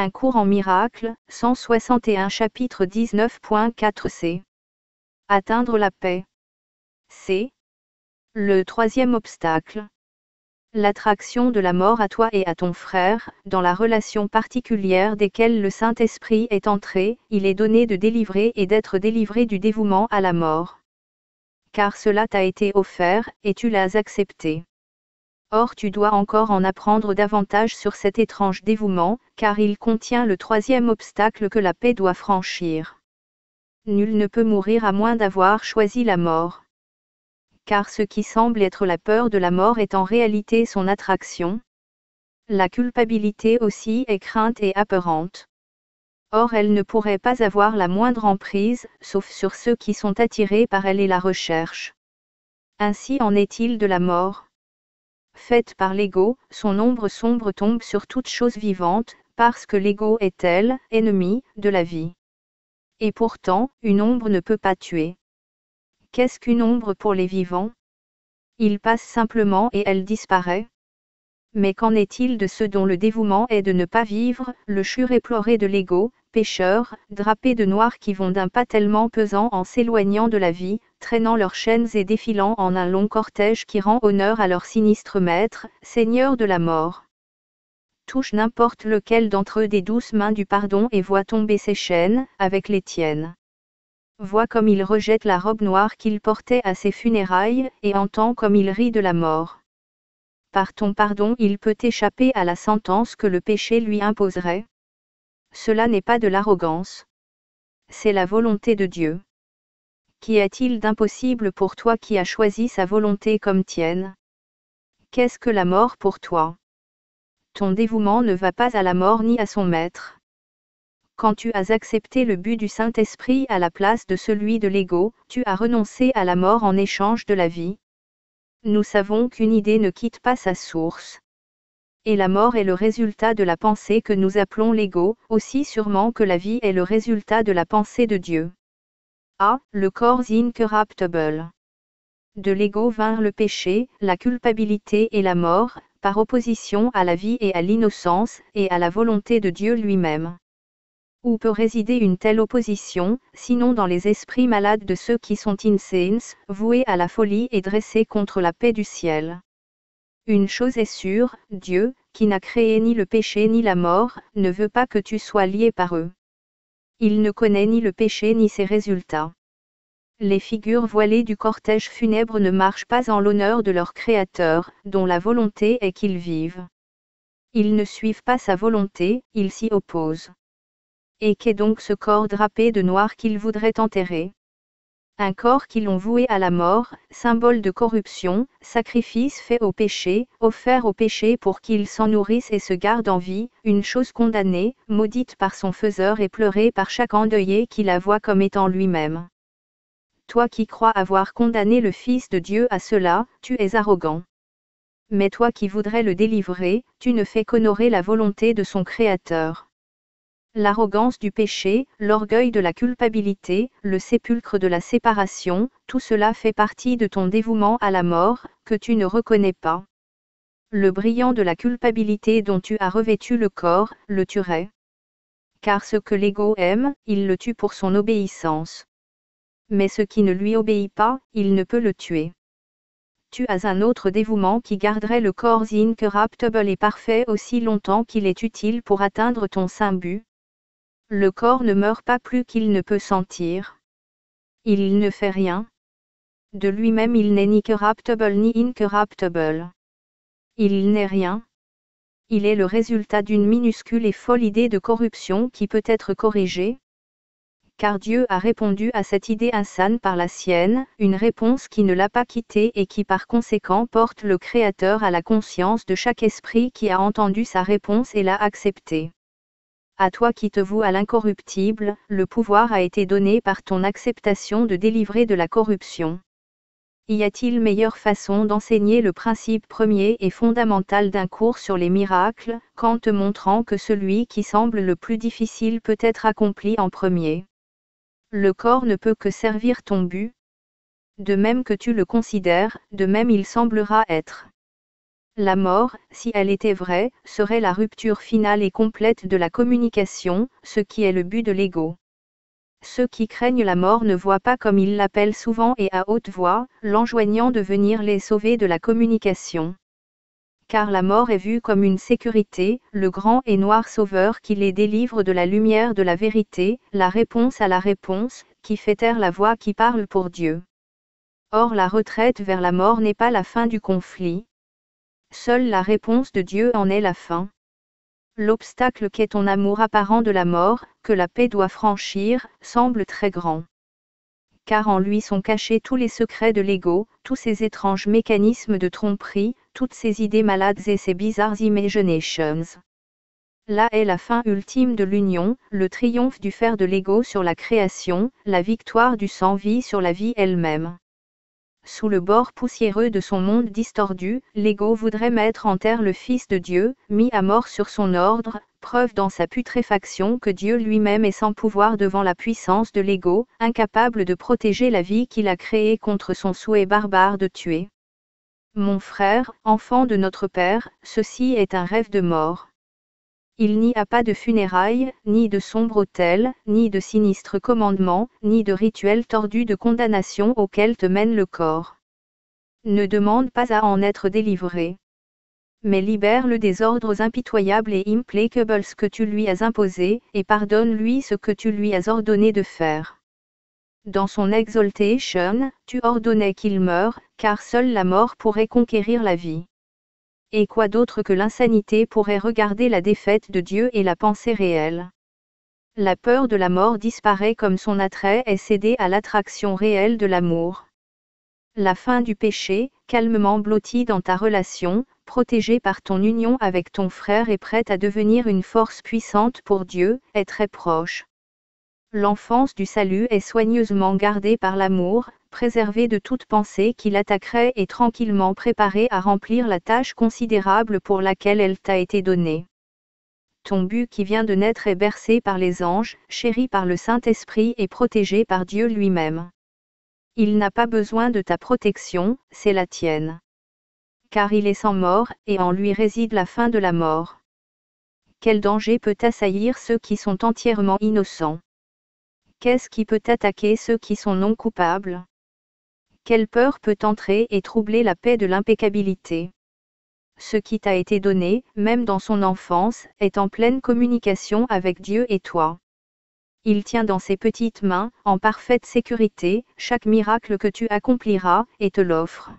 Un cours en miracle, 161 chapitre 19.4 c. Atteindre la paix. C. Le troisième obstacle. L'attraction de la mort à toi et à ton frère, dans la relation particulière desquelles le Saint-Esprit est entré, il est donné de délivrer et d'être délivré du dévouement à la mort. Car cela t'a été offert, et tu l'as accepté. Or tu dois encore en apprendre davantage sur cet étrange dévouement, car il contient le troisième obstacle que la paix doit franchir. Nul ne peut mourir à moins d'avoir choisi la mort. Car ce qui semble être la peur de la mort est en réalité son attraction. La culpabilité aussi est crainte et apeurante. Or elle ne pourrait pas avoir la moindre emprise, sauf sur ceux qui sont attirés par elle et la recherche. Ainsi en est-il de la mort. Faite par l'ego, son ombre sombre tombe sur toute chose vivante, parce que l'ego est ennemi de la vie. Et pourtant, une ombre ne peut pas tuer. Qu'est-ce qu'une ombre pour les vivants? Il passe simplement et elle disparaît. Mais qu'en est-il de ceux dont le dévouement est de ne pas vivre, le chur éploré de l'ego, pécheurs, drapés de noir qui vont d'un pas tellement pesant en s'éloignant de la vie, traînant leurs chaînes et défilant en un long cortège qui rend honneur à leur sinistre maître, Seigneur de la mort. Touche n'importe lequel d'entre eux des douces mains du pardon et vois tomber ses chaînes, avec les tiennes. Vois comme il rejette la robe noire qu'il portait à ses funérailles, et entend comme il rit de la mort. Par ton pardon il peut échapper à la sentence que le péché lui imposerait. Cela n'est pas de l'arrogance. C'est la volonté de Dieu. Qu'y a-t-il d'impossible pour toi qui as choisi sa volonté comme tienne? Qu'est-ce que la mort pour toi? Ton dévouement ne va pas à la mort ni à son maître. Quand tu as accepté le but du Saint-Esprit à la place de celui de l'ego, tu as renoncé à la mort en échange de la vie. Nous savons qu'une idée ne quitte pas sa source. Et la mort est le résultat de la pensée que nous appelons l'ego, aussi sûrement que la vie est le résultat de la pensée de Dieu. A. Le corps incorruptible. De l'ego vinrent le péché, la culpabilité et la mort, par opposition à la vie et à l'innocence, et à la volonté de Dieu lui-même. Où peut résider une telle opposition, sinon dans les esprits malades de ceux qui sont insane, voués à la folie et dressés contre la paix du ciel? Une chose est sûre, Dieu, qui n'a créé ni le péché ni la mort, ne veut pas que tu sois lié par eux. Il ne connaît ni le péché ni ses résultats. Les figures voilées du cortège funèbre ne marchent pas en l'honneur de leur Créateur, dont la volonté est qu'ils vivent. Ils ne suivent pas sa volonté, ils s'y opposent. Et qu'est donc ce corps drapé de noir qu'ils voudraient enterrer? Un corps qu'ils ont voué à la mort, symbole de corruption, sacrifice fait au péché, offert au péché pour qu'il s'en nourrisse et se garde en vie, une chose condamnée, maudite par son faiseur et pleurée par chaque endeuillé qui la voit comme étant lui-même. Toi qui crois avoir condamné le Fils de Dieu à cela, tu es arrogant. Mais toi qui voudrais le délivrer, tu ne fais qu'honorer la volonté de son Créateur. L'arrogance du péché, l'orgueil de la culpabilité, le sépulcre de la séparation, tout cela fait partie de ton dévouement à la mort, que tu ne reconnais pas. Le brillant de la culpabilité dont tu as revêtu le corps, le tuerait. Car ce que l'ego aime, il le tue pour son obéissance. Mais ce qui ne lui obéit pas, il ne peut le tuer. Tu as un autre dévouement qui garderait le corps incorruptible et parfait aussi longtemps qu'il est utile pour atteindre ton saint but. Le corps ne meurt pas plus qu'il ne peut sentir. Il ne fait rien. De lui-même il n'est ni corruptible ni incorruptible. Il n'est rien. Il est le résultat d'une minuscule et folle idée de corruption qui peut être corrigée. Car Dieu a répondu à cette idée insane par la sienne, une réponse qui ne l'a pas quittée et qui par conséquent porte le Créateur à la conscience de chaque esprit qui a entendu sa réponse et l'a acceptée. À toi qui te voues à l'incorruptible, le pouvoir a été donné par ton acceptation de délivrer de la corruption. Y a-t-il meilleure façon d'enseigner le principe premier et fondamental d'un cours sur les miracles, qu'en te montrant que celui qui semble le plus difficile peut être accompli en premier? Le corps ne peut que servir ton but. De même que tu le considères, de même il semblera être. La mort, si elle était vraie, serait la rupture finale et complète de la communication, ce qui est le but de l'ego. Ceux qui craignent la mort ne voient pas comme ils l'appellent souvent et à haute voix, l'enjoignant de venir les sauver de la communication. Car la mort est vue comme une sécurité, le grand et noir sauveur qui les délivre de la lumière de la vérité, la réponse à la réponse, qui fait taire la voix qui parle pour Dieu. Or la retraite vers la mort n'est pas la fin du conflit. Seule la réponse de Dieu en est la fin. L'obstacle qu'est ton amour apparent de la mort, que la paix doit franchir, semble très grand. Car en lui sont cachés tous les secrets de l'ego, tous ces étranges mécanismes de tromperie, toutes ces idées malades et ces bizarres imaginations. Là est la fin ultime de l'union, le triomphe du fer de l'ego sur la création, la victoire du sans-vie sur la vie elle-même. Sous le bord poussiéreux de son monde distordu, l'ego voudrait mettre en terre le Fils de Dieu, mis à mort sur son ordre, preuve dans sa putréfaction que Dieu lui-même est sans pouvoir devant la puissance de l'ego, incapable de protéger la vie qu'il a créée contre son souhait barbare de tuer. Mon frère, enfant de notre Père, ceci est un rêve de mort. Il n'y a pas de funérailles, ni de sombre autel, ni de sinistre commandement, ni de rituel tordu de condamnation auquel te mène le corps. Ne demande pas à en être délivré. Mais libère-le des ordres impitoyables et implacables que tu lui as imposés, et pardonne-lui ce que tu lui as ordonné de faire. Dans son exaltation, tu ordonnais qu'il meure, car seule la mort pourrait conquérir la vie. Et quoi d'autre que l'insanité pourrait regarder la défaite de Dieu et la pensée réelle? La peur de la mort disparaît comme son attrait est cédé à l'attraction réelle de l'amour. La fin du péché, calmement blottie dans ta relation, protégée par ton union avec ton frère et prête à devenir une force puissante pour Dieu, est très proche. L'enfance du salut est soigneusement gardée par l'amour, préservée de toute pensée qui l'attaquerait et tranquillement préparée à remplir la tâche considérable pour laquelle elle t'a été donnée. Ton but qui vient de naître est bercé par les anges, chéri par le Saint-Esprit et protégé par Dieu lui-même. Il n'a pas besoin de ta protection, c'est la tienne. Car il est sans mort, et en lui réside la fin de la mort. Quel danger peut assaillir ceux qui sont entièrement innocents? Qu'est-ce qui peut attaquer ceux qui sont non coupables? Quelle peur peut entrer et troubler la paix de l'impeccabilité? Ce qui t'a été donné, même dans son enfance, est en pleine communication avec Dieu et toi. Il tient dans ses petites mains, en parfaite sécurité, chaque miracle que tu accompliras, et te l'offre.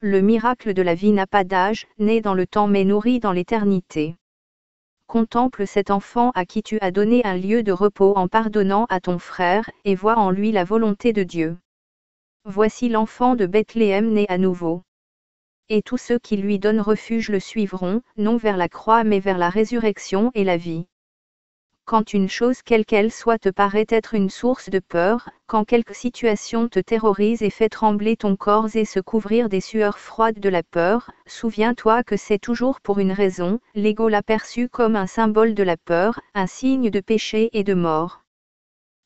Le miracle de la vie n'a pas d'âge, né dans le temps mais nourri dans l'éternité. Contemple cet enfant à qui tu as donné un lieu de repos en pardonnant à ton frère, et vois en lui la volonté de Dieu. Voici l'enfant de Bethléem né à nouveau. Et tous ceux qui lui donnent refuge le suivront, non vers la croix mais vers la résurrection et la vie. Quand une chose quelle qu'elle soit te paraît être une source de peur, quand quelque situation te terrorise et fait trembler ton corps et se couvrir des sueurs froides de la peur, souviens-toi que c'est toujours pour une raison, l'ego l'a perçu comme un symbole de la peur, un signe de péché et de mort.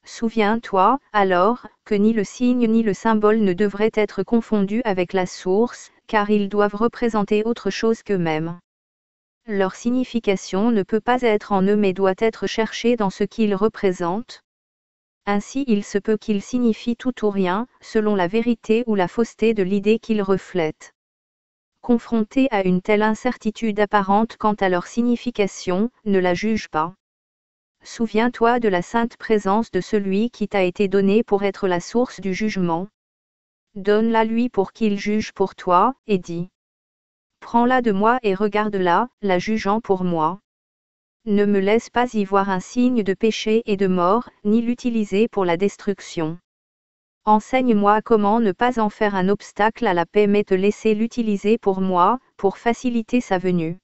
Souviens-toi, alors, que ni le signe ni le symbole ne devraient être confondus avec la source, car ils doivent représenter autre chose qu'eux-mêmes. Leur signification ne peut pas être en eux mais doit être cherchée dans ce qu'ils représentent. Ainsi il se peut qu'ils signifient tout ou rien, selon la vérité ou la fausseté de l'idée qu'ils reflètent. Confronté à une telle incertitude apparente quant à leur signification, ne la juge pas. Souviens-toi de la sainte présence de celui qui t'a été donné pour être la source du jugement. Donne-la lui pour qu'il juge pour toi, et dis. Prends-la de moi et regarde-la, la jugeant pour moi. Ne me laisse pas y voir un signe de péché et de mort, ni l'utiliser pour la destruction. Enseigne-moi comment ne pas en faire un obstacle à la paix mais te laisser l'utiliser pour moi, pour faciliter sa venue.